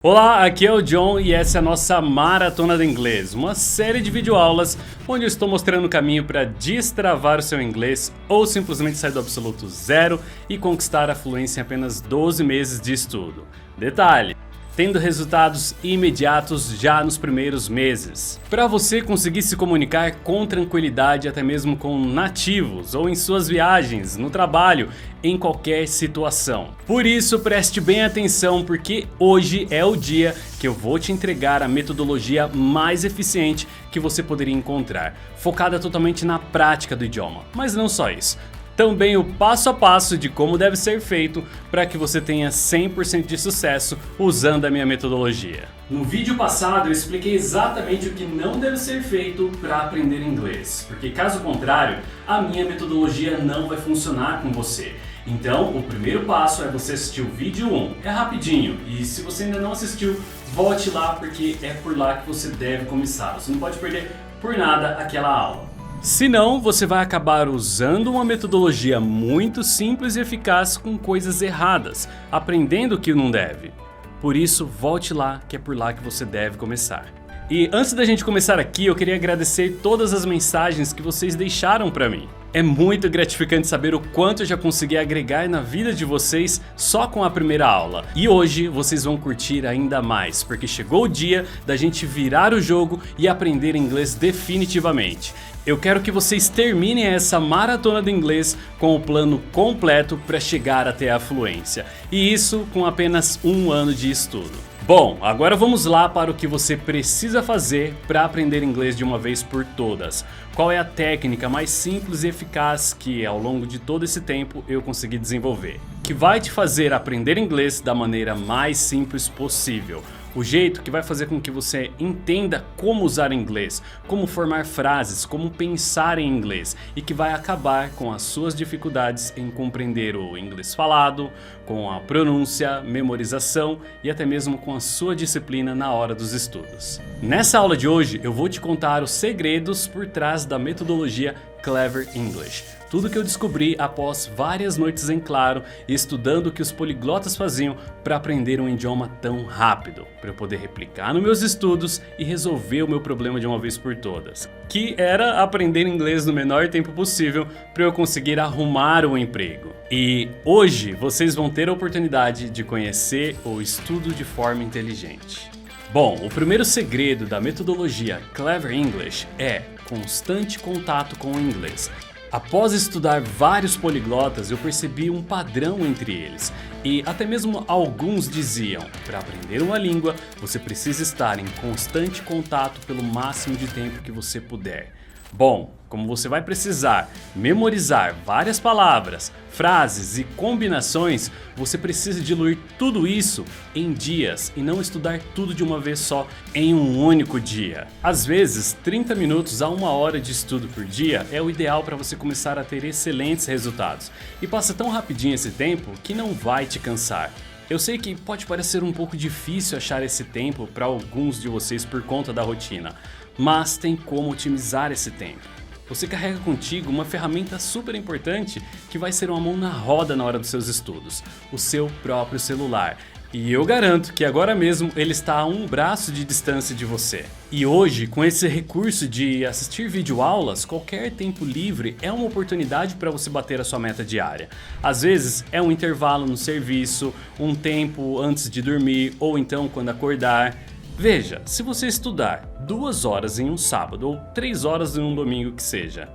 Olá, aqui é o John e essa é a nossa Maratona do Inglês, uma série de videoaulas onde eu estou mostrando o caminho para destravar o seu inglês ou simplesmente sair do absoluto zero e conquistar a fluência em apenas 12 meses de estudo. Detalhe! Tendo resultados imediatos já nos primeiros meses. Para você conseguir se comunicar com tranquilidade até mesmo com nativos ou em suas viagens, no trabalho, em qualquer situação. Por isso preste bem atenção porque hoje é o dia que eu vou te entregar a metodologia mais eficiente que você poderia encontrar, focada totalmente na prática do idioma. Mas não só isso. Também o passo a passo de como deve ser feito para que você tenha 100% de sucesso usando a minha metodologia. No vídeo passado eu expliquei exatamente o que não deve ser feito para aprender inglês, porque caso contrário, a minha metodologia não vai funcionar com você. Então, o primeiro passo é você assistir o vídeo 1, é rapidinho, e se você ainda não assistiu, volte lá porque é por lá que você deve começar, você não pode perder por nada aquela aula. Senão, você vai acabar usando uma metodologia muito simples e eficaz com coisas erradas, aprendendo o que não deve. Por isso, volte lá, que é por lá que você deve começar. E antes da gente começar aqui, eu queria agradecer todas as mensagens que vocês deixaram para mim. É muito gratificante saber o quanto eu já consegui agregar na vida de vocês só com a primeira aula. E hoje vocês vão curtir ainda mais, porque chegou o dia da gente virar o jogo e aprender inglês definitivamente. Eu quero que vocês terminem essa maratona do inglês com o plano completo para chegar até a fluência. E isso com apenas um ano de estudo. Bom, agora vamos lá para o que você precisa fazer para aprender inglês de uma vez por todas. Qual é a técnica mais simples e eficaz que ao longo de todo esse tempo eu consegui desenvolver, que vai te fazer aprender inglês da maneira mais simples possível. O jeito que vai fazer com que você entenda como usar inglês, como formar frases, como pensar em inglês e que vai acabar com as suas dificuldades em compreender o inglês falado, com a pronúncia, memorização e até mesmo com a sua disciplina na hora dos estudos. Nessa aula de hoje eu vou te contar os segredos por trás da metodologia Clever English. Tudo que eu descobri após várias noites em claro estudando o que os poliglotas faziam para aprender um idioma tão rápido, para eu poder replicar nos meus estudos e resolver o meu problema de uma vez por todas, que era aprender inglês no menor tempo possível para eu conseguir arrumar um emprego. E hoje vocês vão ter a oportunidade de conhecer o estudo de forma inteligente. Bom, o primeiro segredo da metodologia Clever English é constante contato com o inglês. Após estudar vários poliglotas, eu percebi um padrão entre eles. E até mesmo alguns diziam, para aprender uma língua, você precisa estar em constante contato pelo máximo de tempo que você puder. Bom, como você vai precisar memorizar várias palavras, frases e combinações, você precisa diluir tudo isso em dias e não estudar tudo de uma vez só em um único dia. Às vezes, 30 minutos a 1 hora de estudo por dia é o ideal para você começar a ter excelentes resultados. E passa tão rapidinho esse tempo que não vai te cansar. Eu sei que pode parecer um pouco difícil achar esse tempo para alguns de vocês por conta da rotina, mas tem como otimizar esse tempo. Você carrega contigo uma ferramenta super importante que vai ser uma mão na roda na hora dos seus estudos, o seu próprio celular. E eu garanto que agora mesmo ele está a um braço de distância de você. E hoje, com esse recurso de assistir videoaulas, qualquer tempo livre é uma oportunidade para você bater a sua meta diária. Às vezes é um intervalo no serviço, um tempo antes de dormir ou então quando acordar. Veja, se você estudar 2 horas em um sábado ou 3 horas em um domingo que seja,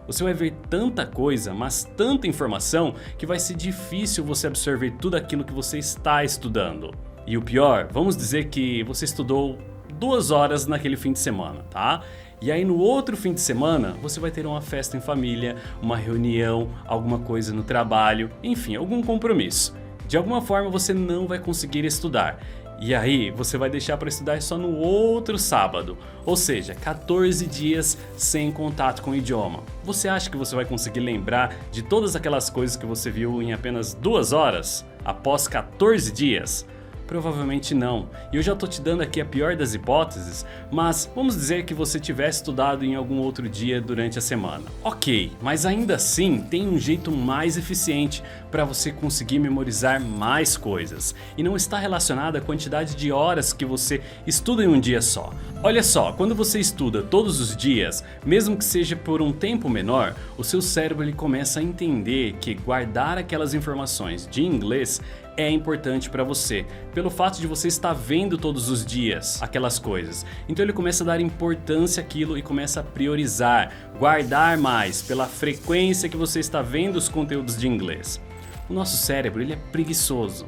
você vai ver tanta coisa, mas tanta informação, que vai ser difícil você absorver tudo aquilo que você está estudando. E o pior, vamos dizer que você estudou 2 horas naquele fim de semana, tá? E aí no outro fim de semana, você vai ter uma festa em família, uma reunião, alguma coisa no trabalho, enfim, algum compromisso. De alguma forma você não vai conseguir estudar. E aí você vai deixar para estudar só no outro sábado, ou seja, 14 dias sem contato com o idioma. Você acha que você vai conseguir lembrar de todas aquelas coisas que você viu em apenas 2 horas, após 14 dias? Provavelmente não. E eu já tô te dando aqui a pior das hipóteses, mas vamos dizer que você tivesse estudado em algum outro dia durante a semana. Ok, mas ainda assim tem um jeito mais eficiente para você conseguir memorizar mais coisas. E não está relacionado à quantidade de horas que você estuda em um dia só. Olha só, quando você estuda todos os dias, mesmo que seja por um tempo menor, o seu cérebro ele começa a entender que guardar aquelas informações de inglês é importante para você, pelo fato de você estar vendo todos os dias aquelas coisas. Então ele começa a dar importância àquilo e começa a priorizar, guardar mais pela frequência que você está vendo os conteúdos de inglês. O nosso cérebro ele é preguiçoso.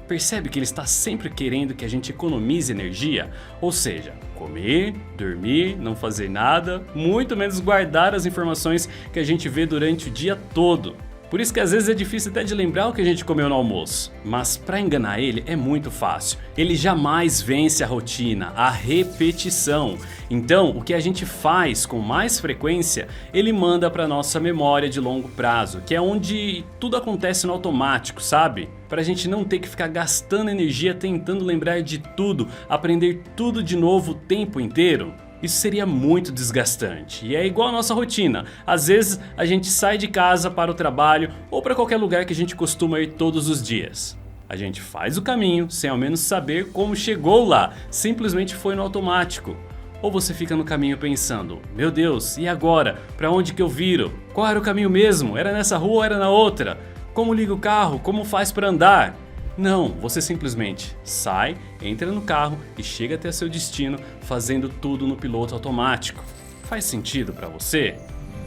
Percebe que ele está sempre querendo que a gente economize energia? Ou seja, comer, dormir, não fazer nada, muito menos guardar as informações que a gente vê durante o dia todo. Por isso que às vezes é difícil até de lembrar o que a gente comeu no almoço. Mas para enganar ele é muito fácil. Ele jamais vence a rotina, a repetição. Então o que a gente faz com mais frequência, ele manda para nossa memória de longo prazo, que é onde tudo acontece no automático, sabe? Pra gente não ter que ficar gastando energia tentando lembrar de tudo, aprender tudo de novo o tempo inteiro. Isso seria muito desgastante e é igual a nossa rotina. Às vezes a gente sai de casa para o trabalho ou para qualquer lugar que a gente costuma ir todos os dias. A gente faz o caminho sem ao menos saber como chegou lá, simplesmente foi no automático. Ou você fica no caminho pensando, meu Deus, e agora? Para onde que eu viro? Qual era o caminho mesmo? Era nessa rua ou era na outra? Como liga o carro? Como faz para andar? Não, você simplesmente sai, entra no carro e chega até seu destino fazendo tudo no piloto automático. Faz sentido para você?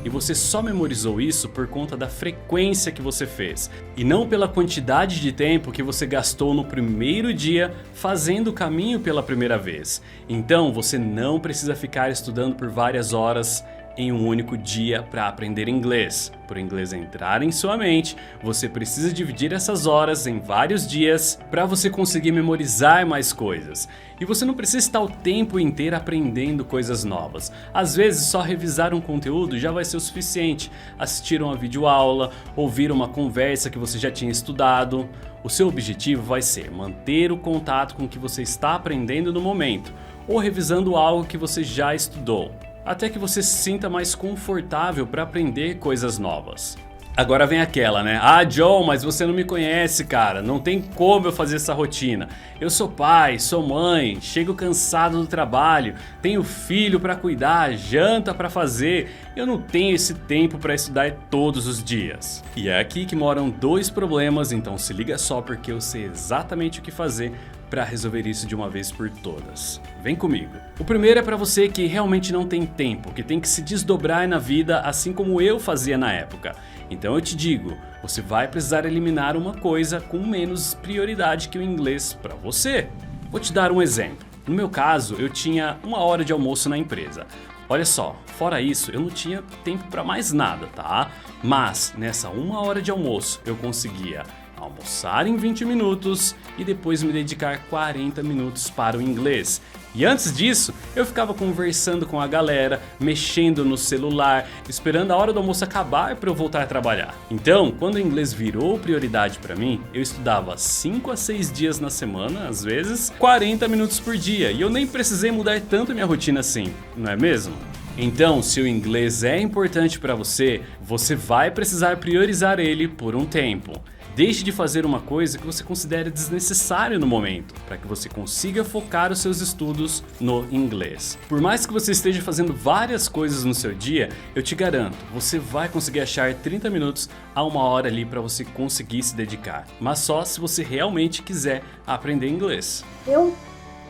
E você só memorizou isso por conta da frequência que você fez e não pela quantidade de tempo que você gastou no primeiro dia fazendo o caminho pela primeira vez. Então você não precisa ficar estudando por várias horas em um único dia para aprender inglês. Para o inglês entrar em sua mente, você precisa dividir essas horas em vários dias para você conseguir memorizar mais coisas. E você não precisa estar o tempo inteiro aprendendo coisas novas. Às vezes só revisar um conteúdo já vai ser o suficiente. Assistir uma videoaula, ouvir uma conversa que você já tinha estudado. O seu objetivo vai ser manter o contato com o que você está aprendendo no momento, ou revisando algo que você já estudou, até que você se sinta mais confortável para aprender coisas novas. Agora vem aquela, né? Ah, John, mas você não me conhece, cara. Não tem como eu fazer essa rotina. Eu sou pai, sou mãe, chego cansado do trabalho, tenho filho para cuidar, janta para fazer. Eu não tenho esse tempo para estudar todos os dias. E é aqui que moram dois problemas, então se liga só porque eu sei exatamente o que fazer para resolver isso de uma vez por todas. Vem comigo. O primeiro é para você que realmente não tem tempo, que tem que se desdobrar na vida assim como eu fazia na época. Então eu te digo, você vai precisar eliminar uma coisa com menos prioridade que o inglês para você. Vou te dar um exemplo. No meu caso, eu tinha 1 hora de almoço na empresa. Olha só, fora isso, eu não tinha tempo para mais nada, tá? Mas nessa 1 hora de almoço eu conseguia almoçar em 20 minutos e depois me dedicar 40 minutos para o inglês. E antes disso, eu ficava conversando com a galera, mexendo no celular, esperando a hora do almoço acabar para eu voltar a trabalhar. Então, quando o inglês virou prioridade para mim, eu estudava 5 a 6 dias na semana, às vezes 40 minutos por dia, e eu nem precisei mudar tanto minha rotina assim, não é mesmo? Então, se o inglês é importante para você, você vai precisar priorizar ele por um tempo. Deixe de fazer uma coisa que você considera desnecessária no momento, para que você consiga focar os seus estudos no inglês. Por mais que você esteja fazendo várias coisas no seu dia, eu te garanto, você vai conseguir achar 30 minutos a 1 hora ali para você conseguir se dedicar. Mas só se você realmente quiser aprender inglês. Eu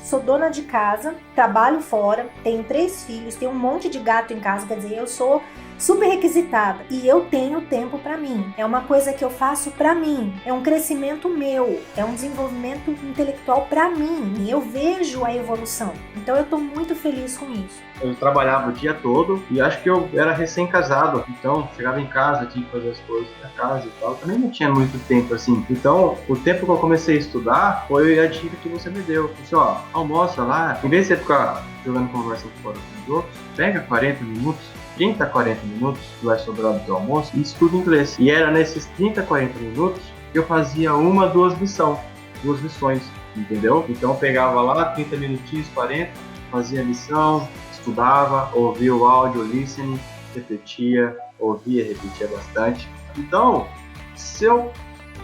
sou dona de casa, trabalho fora, tenho 3 filhos, tenho um monte de gato em casa, quer dizer, eu sou super requisitada e eu tenho tempo para mim. É uma coisa que eu faço para mim, é um crescimento meu, é um desenvolvimento intelectual para mim e eu vejo a evolução. Então eu tô muito feliz com isso. Eu trabalhava o dia todo e acho que eu era recém-casado, então chegava em casa, tinha que fazer as coisas da casa e tal, também não tinha muito tempo assim. Então o tempo que eu comecei a estudar foi a dica que você me deu. Você, ó, almoça lá, em vez de você ficar jogando conversa fora com os outros, pega 40 minutos, 30 a 40 minutos que vai sobrar do teu almoço e estuda inglês. E era nesses 30 a 40 minutos que eu fazia 1, 2 lições. entendeu? Então eu pegava lá 30 minutinhos, 40, fazia a lição, estudava, ouvia o áudio, listening, repetia, ouvia, repetia bastante. Então, se eu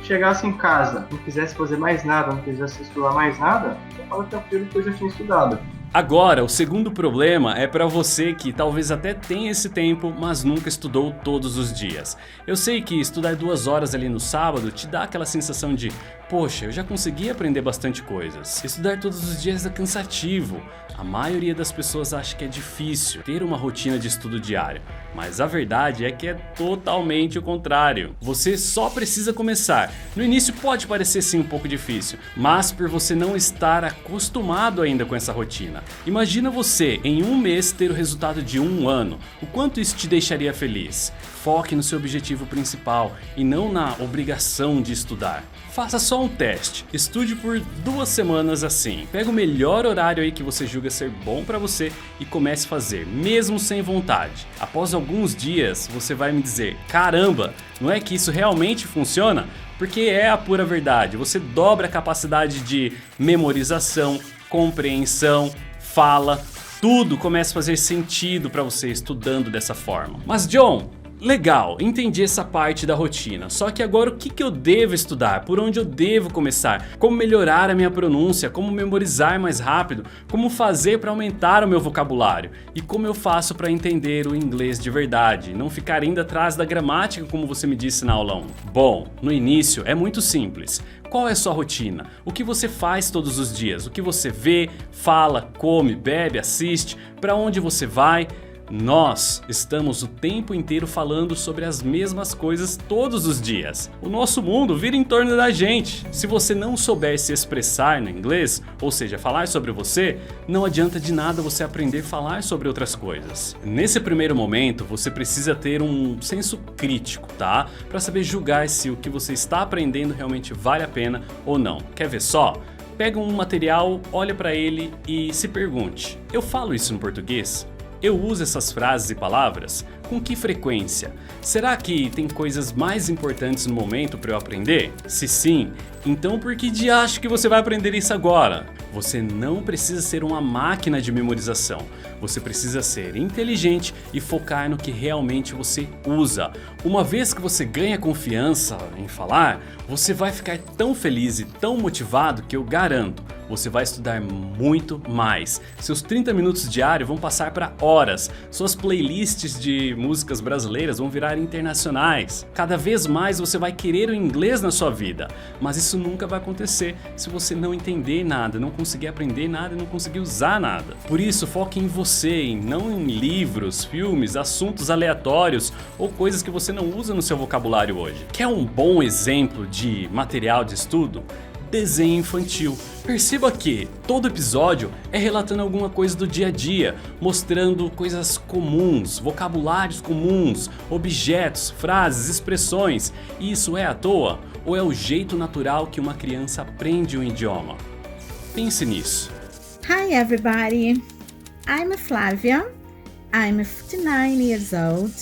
chegasse em casa, não quisesse fazer mais nada, não quisesse estudar mais nada, eu estava tranquilo que eu já tinha estudado. Agora, o segundo problema é para você que talvez até tenha esse tempo, mas nunca estudou todos os dias. Eu sei que estudar 2 horas ali no sábado te dá aquela sensação de poxa, eu já consegui aprender bastante coisas. Estudar todos os dias é cansativo. A maioria das pessoas acha que é difícil ter uma rotina de estudo diário, mas a verdade é que é totalmente o contrário. Você só precisa começar. No início pode parecer sim um pouco difícil, mas por você não estar acostumado ainda com essa rotina. Imagina você em 1 mês ter o resultado de 1 ano. O quanto isso te deixaria feliz? Foque no seu objetivo principal e não na obrigação de estudar. Faça só um teste, estude por 2 semanas assim. Pega o melhor horário aí que você julga ser bom pra você e comece a fazer, mesmo sem vontade. Após alguns dias, você vai me dizer, caramba, não é que isso realmente funciona? Porque é a pura verdade, você dobra a capacidade de memorização, compreensão, fala, tudo começa a fazer sentido pra você estudando dessa forma. Mas John, legal, entendi essa parte da rotina, só que agora o que eu devo estudar? Por onde eu devo começar? Como melhorar a minha pronúncia? Como memorizar mais rápido? Como fazer para aumentar o meu vocabulário? E como eu faço para entender o inglês de verdade? Não ficar indo atrás da gramática como você me disse na aula 1? Bom, no início é muito simples. Qual é a sua rotina? O que você faz todos os dias? O que você vê, fala, come, bebe, assiste? Para onde você vai? Nós estamos o tempo inteiro falando sobre as mesmas coisas todos os dias. O nosso mundo vira em torno da gente. Se você não souber se expressar no inglês, ou seja, falar sobre você, não adianta de nada você aprender a falar sobre outras coisas. Nesse primeiro momento, você precisa ter um senso crítico, tá? Para saber julgar se o que você está aprendendo realmente vale a pena ou não. Quer ver só? Pega um material, olha para ele e se pergunte: eu falo isso no português? Eu uso essas frases e palavras? Com que frequência? Será que tem coisas mais importantes no momento para eu aprender? Se sim, então por que diacho que você vai aprender isso agora? Você não precisa ser uma máquina de memorização. Você precisa ser inteligente e focar no que realmente você usa. Uma vez que você ganha confiança em falar, você vai ficar tão feliz e tão motivado que eu garanto, você vai estudar muito mais. Seus 30 minutos diários vão passar para horas. Suas playlists de músicas brasileiras vão virar internacionais. Cada vez mais você vai querer o inglês na sua vida. Mas isso nunca vai acontecer se você não entender nada, não conseguir aprender nada e não conseguir usar nada. Por isso, foque em você, e não em livros, filmes, assuntos aleatórios ou coisas que você não usa no seu vocabulário hoje. Quer um bom exemplo de material de estudo? Desenho infantil. Perceba que todo episódio é relatando alguma coisa do dia a dia, mostrando coisas comuns, vocabulários comuns, objetos, frases, expressões. E isso é à toa ou é o jeito natural que uma criança aprende um idioma? Pense nisso. Hi everybody, I'm Flavia, I'm 59 years old,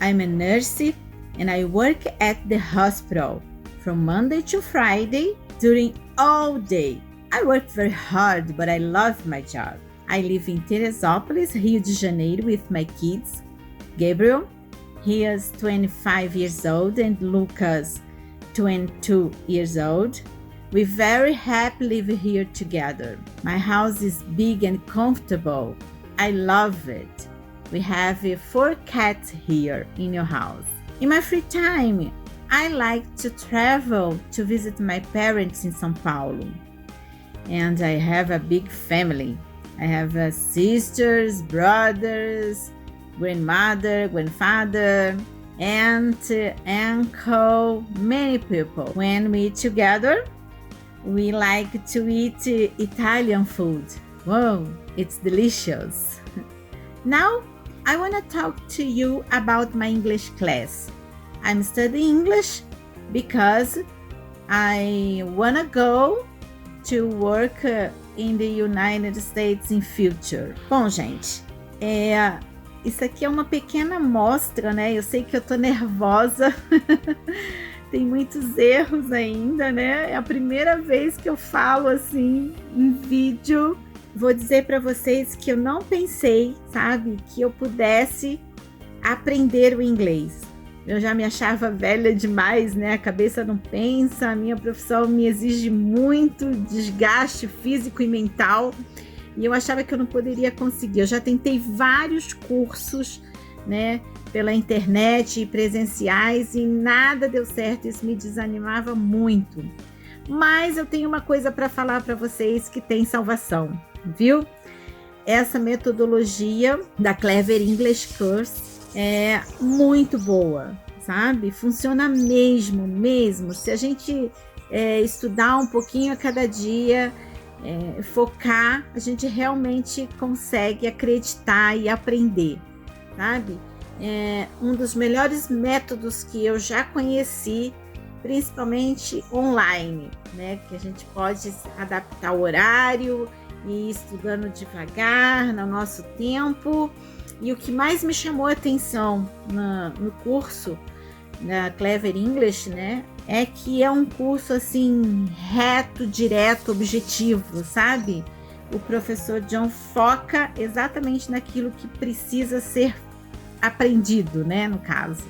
I'm a nurse and I work at the hospital from Monday to Friday during all day. I work very hard, but I love my job. I live in Teresópolis, Rio de Janeiro with my kids. Gabriel, he is 25 years old, and Lucas, 22 years old. We very happy live here together. My house is big and comfortable. I love it. We have 4 cats here in your house. In my free time, I like to travel to visit my parents in São Paulo. And I have a big family. I have sisters, brothers, grandmother, grandfather, aunt, uncle, many people. When we together, we like to eat Italian food. Wow, it's delicious. Now, I want to talk to you about my English class. I'm studying English because I want to go to work in the United States in future. Bom, gente, isso aqui é uma pequena amostra, né? Eu sei que eu tô nervosa tem muitos erros ainda, né? É a primeira vez que eu falo assim em vídeo. Vou dizer para vocês que eu não pensei, sabe, que eu pudesse aprender o inglês. Eu já me achava velha demais, né? A cabeça não pensa, a minha profissão me exige muito desgaste físico e mental. E eu achava que eu não poderia conseguir. Eu já tentei vários cursos, né, pela internet e presenciais e nada deu certo. Isso me desanimava muito. Mas eu tenho uma coisa para falar para vocês que tem salvação, viu? Essa metodologia da Clever English Course é muito boa, sabe? Funciona mesmo. Se a gente estudar um pouquinho a cada dia, focar, a gente realmente consegue acreditar e aprender, sabe? É um dos melhores métodos que eu já conheci, principalmente online, né? Que a gente pode adaptar o horário e ir estudando devagar, no nosso tempo. E o que mais me chamou a atenção no curso da Clever English, né, é que é um curso assim, reto, direto, objetivo, sabe? O professor John foca exatamente naquilo que precisa ser aprendido, né, no caso.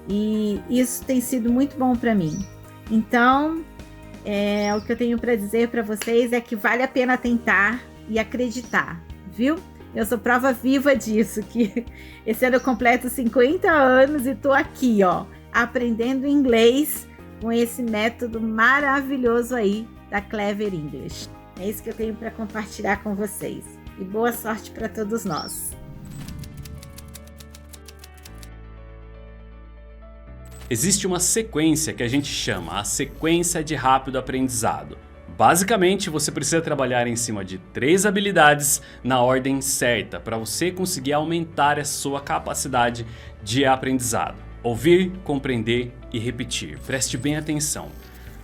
E isso tem sido muito bom para mim. Então, o que eu tenho para dizer para vocês é que vale a pena tentar e acreditar, viu? Eu sou prova viva disso, que esse ano eu completo 50 anos e tô aqui, ó, aprendendo inglês com esse método maravilhoso aí da Clever English. É isso que eu tenho para compartilhar com vocês. E boa sorte para todos nós. Existe uma sequência que a gente chama a sequência de rápido aprendizado. Basicamente, você precisa trabalhar em cima de 3 habilidades na ordem certa para você conseguir aumentar a sua capacidade de aprendizado. Ouvir, compreender e repetir. Preste bem atenção.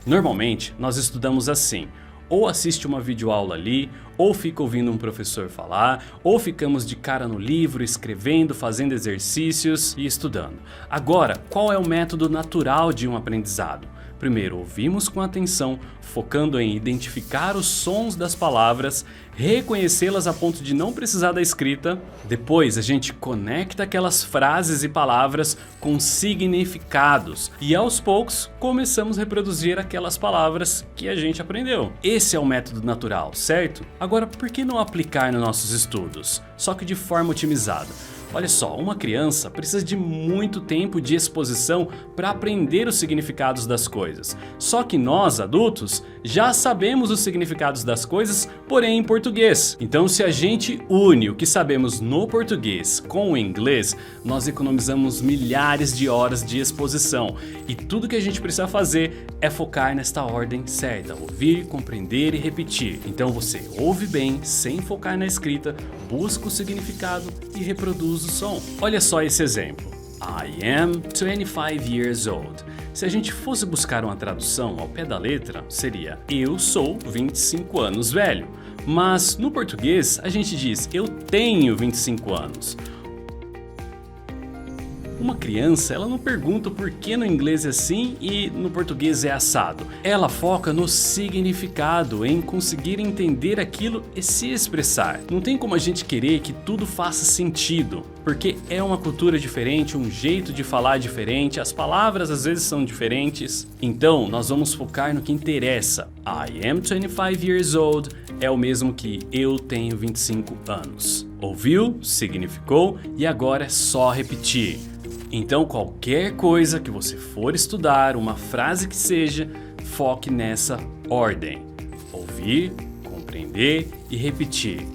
Normalmente, nós estudamos assim. Ou assiste uma videoaula ali, ou fica ouvindo um professor falar, ou ficamos de cara no livro, escrevendo, fazendo exercícios e estudando. Agora, qual é o método natural de um aprendizado? Primeiro, ouvimos com atenção, focando em identificar os sons das palavras, reconhecê-las a ponto de não precisar da escrita. Depois, a gente conecta aquelas frases e palavras com significados e aos poucos começamos a reproduzir aquelas palavras que a gente aprendeu. Esse é o método natural, certo? Agora, por que não aplicar nos nossos estudos? Só que de forma otimizada. Olha só, uma criança precisa de muito tempo de exposição para aprender os significados das coisas. Só que nós, adultos, já sabemos os significados das coisas, porém em português. Então, se a gente une o que sabemos no português com o inglês, nós economizamos milhares de horas de exposição. E tudo que a gente precisa fazer é focar nesta ordem certa: ouvir, compreender e repetir. Então você ouve bem, sem focar na escrita, busca o significado e reproduz o som. Olha só esse exemplo. I am 25 years old. Se a gente fosse buscar uma tradução ao pé da letra, seria eu sou 25 anos velho. Mas no português a gente diz eu tenho 25 anos. Uma criança, ela não pergunta por que no inglês é assim e no português é assado. Ela foca no significado, em conseguir entender aquilo e se expressar. Não tem como a gente querer que tudo faça sentido, porque é uma cultura diferente, um jeito de falar diferente, as palavras às vezes são diferentes. Então, nós vamos focar no que interessa. I am 25 years old é o mesmo que eu tenho 25 anos. Ouviu? Significou? E agora é só repetir. Então, qualquer coisa que você for estudar, uma frase que seja, foque nessa ordem: ouvir, compreender e repetir.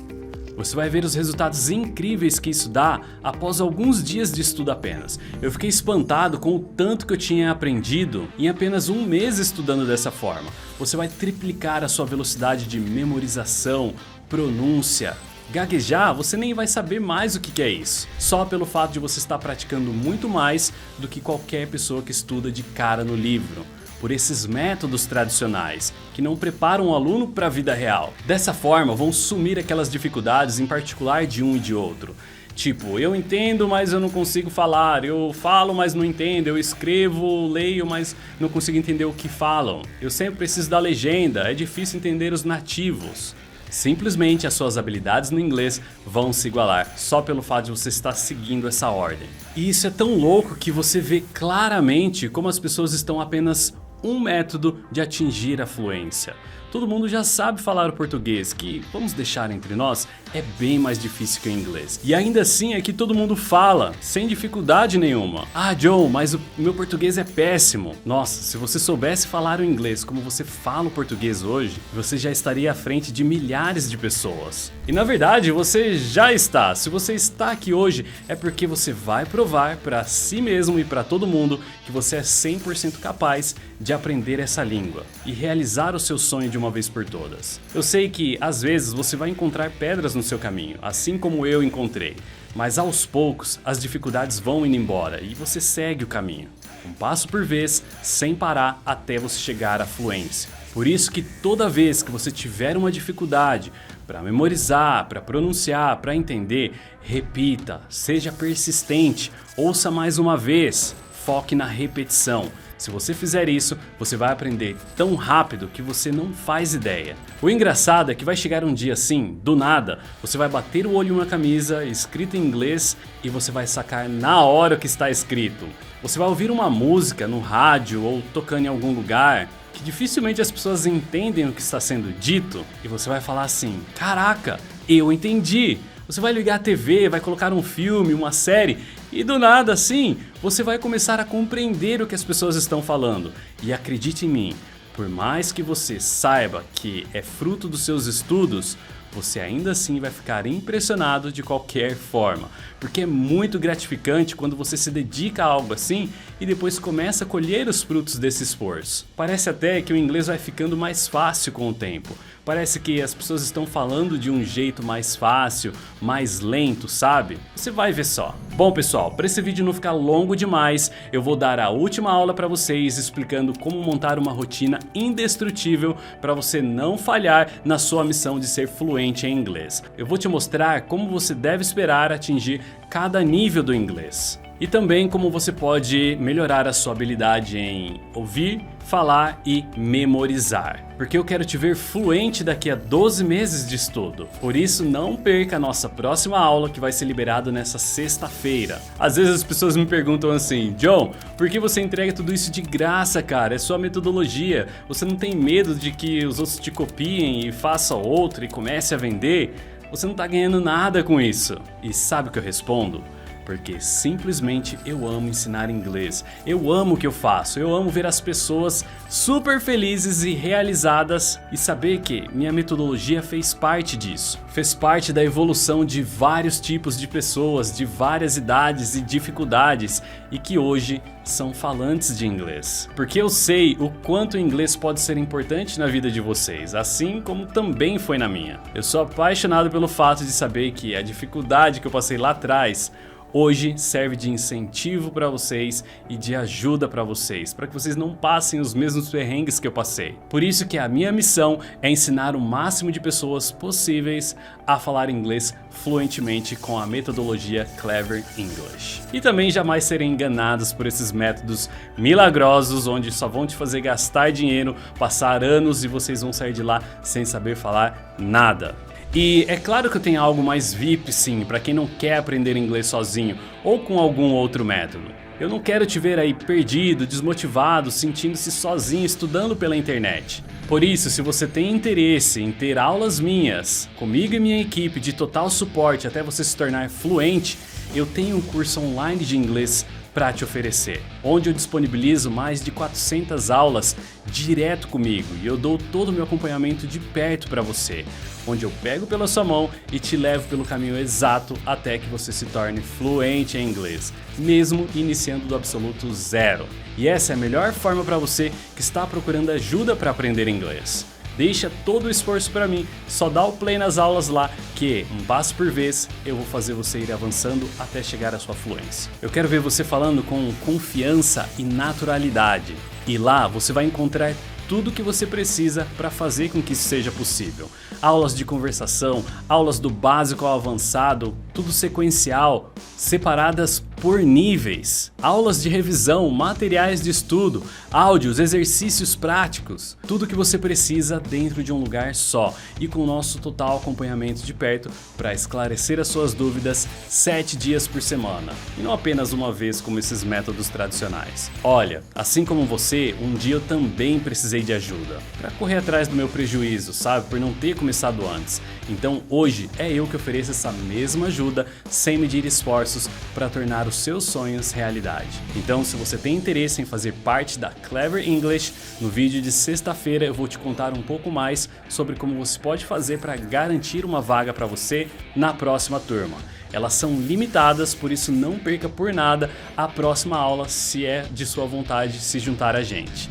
Você vai ver os resultados incríveis que isso dá após alguns dias de estudo apenas. Eu fiquei espantado com o tanto que eu tinha aprendido em apenas um mês estudando dessa forma. Você vai triplicar a sua velocidade de memorização, pronúncia. Gaguejar, você nem vai saber mais o que é isso, só pelo fato de você estar praticando muito mais do que qualquer pessoa que estuda de cara no livro, por esses métodos tradicionais, que não preparam o aluno para a vida real. Dessa forma, vão sumir aquelas dificuldades, em particular de um e de outro. Tipo, eu entendo, mas eu não consigo falar. Eu falo, mas não entendo. Eu escrevo, leio, mas não consigo entender o que falam. Eu sempre preciso da legenda. É difícil entender os nativos. Simplesmente as suas habilidades no inglês vão se igualar só pelo fato de você estar seguindo essa ordem. E isso é tão louco que você vê claramente como as pessoas estão apenas um método de atingir a fluência. Todo mundo já sabe falar o português, que, vamos deixar entre nós, é bem mais difícil que o inglês. E ainda assim é que todo mundo fala, sem dificuldade nenhuma. Ah, John, mas o meu português é péssimo. Nossa, se você soubesse falar o inglês como você fala o português hoje, você já estaria à frente de milhares de pessoas. E na verdade, você já está. Se você está aqui hoje, é porque você vai provar para si mesmo e para todo mundo que você é 100% capaz de aprender essa língua e realizar o seu sonho de uma vez por todas. Eu sei que às vezes você vai encontrar pedras no seu caminho, assim como eu encontrei, mas aos poucos as dificuldades vão indo embora e você segue o caminho, um passo por vez, sem parar até você chegar à fluência. Por isso que toda vez que você tiver uma dificuldade para memorizar, para pronunciar, para entender, repita, seja persistente, ouça mais uma vez, foque na repetição. Se você fizer isso, você vai aprender tão rápido que você não faz ideia. O engraçado é que vai chegar um dia assim, do nada, você vai bater o olho em uma camisa escrita em inglês e você vai sacar na hora o que está escrito. Você vai ouvir uma música no rádio ou tocando em algum lugar que dificilmente as pessoas entendem o que está sendo dito e você vai falar assim: caraca, eu entendi! Você vai ligar a TV, vai colocar um filme, uma série e do nada assim, você vai começar a compreender o que as pessoas estão falando. E acredite em mim, por mais que você saiba que é fruto dos seus estudos, você ainda assim vai ficar impressionado de qualquer forma, porque é muito gratificante quando você se dedica a algo assim e depois começa a colher os frutos desse esforço. Parece até que o inglês vai ficando mais fácil com o tempo. Parece que as pessoas estão falando de um jeito mais fácil, mais lento, sabe? Você vai ver só. Bom pessoal, para esse vídeo não ficar longo demais, eu vou dar a última aula para vocês explicando como montar uma rotina indestrutível para você não falhar na sua missão de ser fluente em inglês. Eu vou te mostrar como você deve esperar atingir cada nível do inglês. E também como você pode melhorar a sua habilidade em ouvir, falar e memorizar. Porque eu quero te ver fluente daqui a 12 meses de estudo. Por isso não perca a nossa próxima aula que vai ser liberada nessa sexta-feira. Às vezes as pessoas me perguntam assim: John, por que você entrega tudo isso de graça, cara? É sua metodologia. Você não tem medo de que os outros te copiem e façam outro e comece a vender? Você não tá ganhando nada com isso. E sabe o que eu respondo? Porque simplesmente eu amo ensinar inglês, eu amo o que eu faço, eu amo ver as pessoas super felizes e realizadas e saber que minha metodologia fez parte disso. Fez parte da evolução de vários tipos de pessoas, de várias idades e dificuldades e que hoje são falantes de inglês. Porque eu sei o quanto o inglês pode ser importante na vida de vocês, assim como também foi na minha. Eu sou apaixonado pelo fato de saber que a dificuldade que eu passei lá atrás hoje serve de incentivo para vocês e de ajuda para vocês, para que vocês não passem os mesmos perrengues que eu passei. Por isso que a minha missão é ensinar o máximo de pessoas possíveis a falar inglês fluentemente com a metodologia Clever English. E também jamais serem enganados por esses métodos milagrosos onde só vão te fazer gastar dinheiro, passar anos e vocês vão sair de lá sem saber falar nada. E é claro que eu tenho algo mais VIP sim, para quem não quer aprender inglês sozinho ou com algum outro método. Eu não quero te ver aí perdido, desmotivado, sentindo-se sozinho estudando pela internet. Por isso, se você tem interesse em ter aulas minhas, comigo e minha equipe de total suporte até você se tornar fluente, eu tenho um curso online de inglês para te oferecer, onde eu disponibilizo mais de 400 aulas direto comigo e eu dou todo o meu acompanhamento de perto para você, onde eu pego pela sua mão e te levo pelo caminho exato até que você se torne fluente em inglês, mesmo iniciando do absoluto zero. E essa é a melhor forma para você que está procurando ajuda para aprender inglês. Deixa todo o esforço para mim, só dá o play nas aulas lá, que um passo por vez eu vou fazer você ir avançando até chegar à sua fluência. Eu quero ver você falando com confiança e naturalidade. E lá você vai encontrar tudo o que você precisa para fazer com que isso seja possível. Aulas de conversação, aulas do básico ao avançado, tudo sequencial, separadas por níveis, aulas de revisão, materiais de estudo, áudios, exercícios práticos, tudo que você precisa dentro de um lugar só e com o nosso total acompanhamento de perto para esclarecer as suas dúvidas 7 dias por semana e não apenas uma vez como esses métodos tradicionais. Olha, assim como você, um dia eu também precisei de ajuda para correr atrás do meu prejuízo, sabe, por não ter começado antes. Então hoje é eu que ofereço essa mesma ajuda sem medir esforços para tornar os seus sonhos realidade. Então, se você tem interesse em fazer parte da Clever English, no vídeo de sexta-feira eu vou te contar um pouco mais sobre como você pode fazer para garantir uma vaga para você na próxima turma. Elas são limitadas, por isso não perca por nada a próxima aula se é de sua vontade se juntar a gente.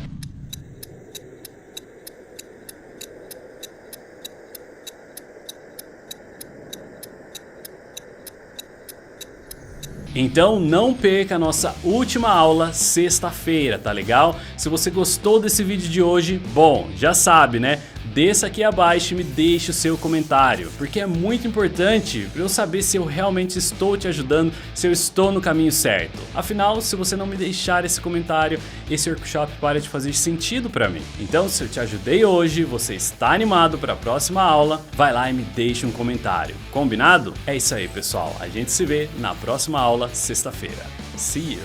Então não perca a nossa última aula sexta-feira, tá legal? Se você gostou desse vídeo de hoje, bom, já sabe, né? Desça aqui abaixo e me deixe o seu comentário, porque é muito importante para eu saber se eu realmente estou te ajudando, se eu estou no caminho certo. Afinal, se você não me deixar esse comentário, esse workshop para de fazer sentido para mim. Então, se eu te ajudei hoje, você está animado para a próxima aula, vai lá e me deixe um comentário. Combinado? É isso aí, pessoal. A gente se vê na próxima aula, sexta-feira. See you!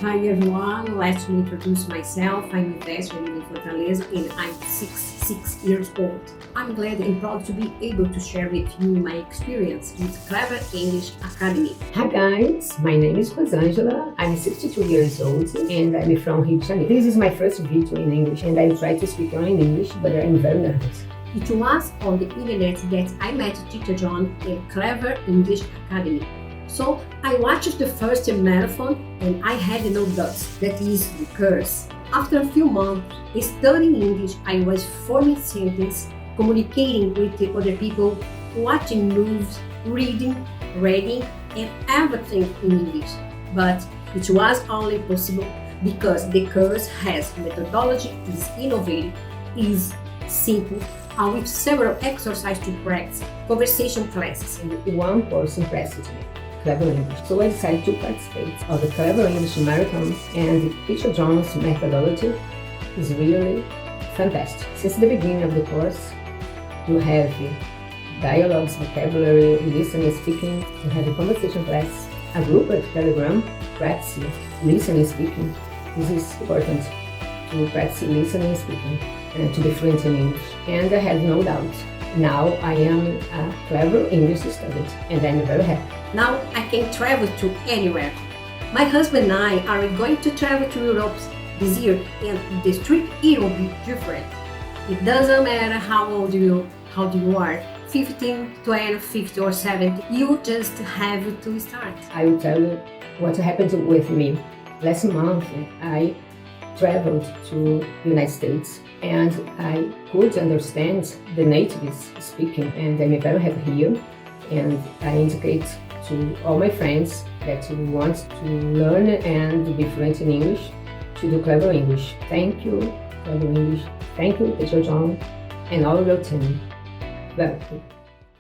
Hi everyone, let me introduce myself. I'm Yves, I live in Fortaleza and I'm 6 years old. I'm glad and proud to be able to share with you my experience with Clever English Academy. Hi guys, my name is Rosângela. I'm 62 years old and I'm from Rio de Janeiro. This is my first video in English and I try to speak only in English, but I'm very nervous. It was on the internet that I met Teacher John at Clever English Academy. So I watched the first marathon and I had no doubts, that is the curse. After a few months studying English, I was forming sentences, communicating with the other people, watching movies, reading, and everything in English. But it was only possible because the course has methodology, is innovative, is simple, and with several exercises to practice, conversation classes. And one person pressed me. Clever English. So I decided to participate of the Clever English Marathon, and Teacher John's methodology is really fantastic. Since the beginning of the course, you have dialogues, vocabulary, listening, speaking, you have a conversation class, a group at Telegram, practice listening, speaking. This is important to practice listening, speaking, and to be fluent in English. And I have no doubt. Now I am a Clever English student and I'm very happy. Now I can travel to anywhere. My husband and I are going to travel to Europe this year and the trip it will be different. It doesn't matter how old you are, 15, 12, 50 or 70, you just have to start. I will tell you what happened with me. Last month I traveled to the United States and I could understand the natives speaking and I'm very happy here, and I indicate to all my friends that want to learn and be fluent in English to do Clever English. Thank you, Clever English. Thank you, Teacher John, and all your team. Welcome.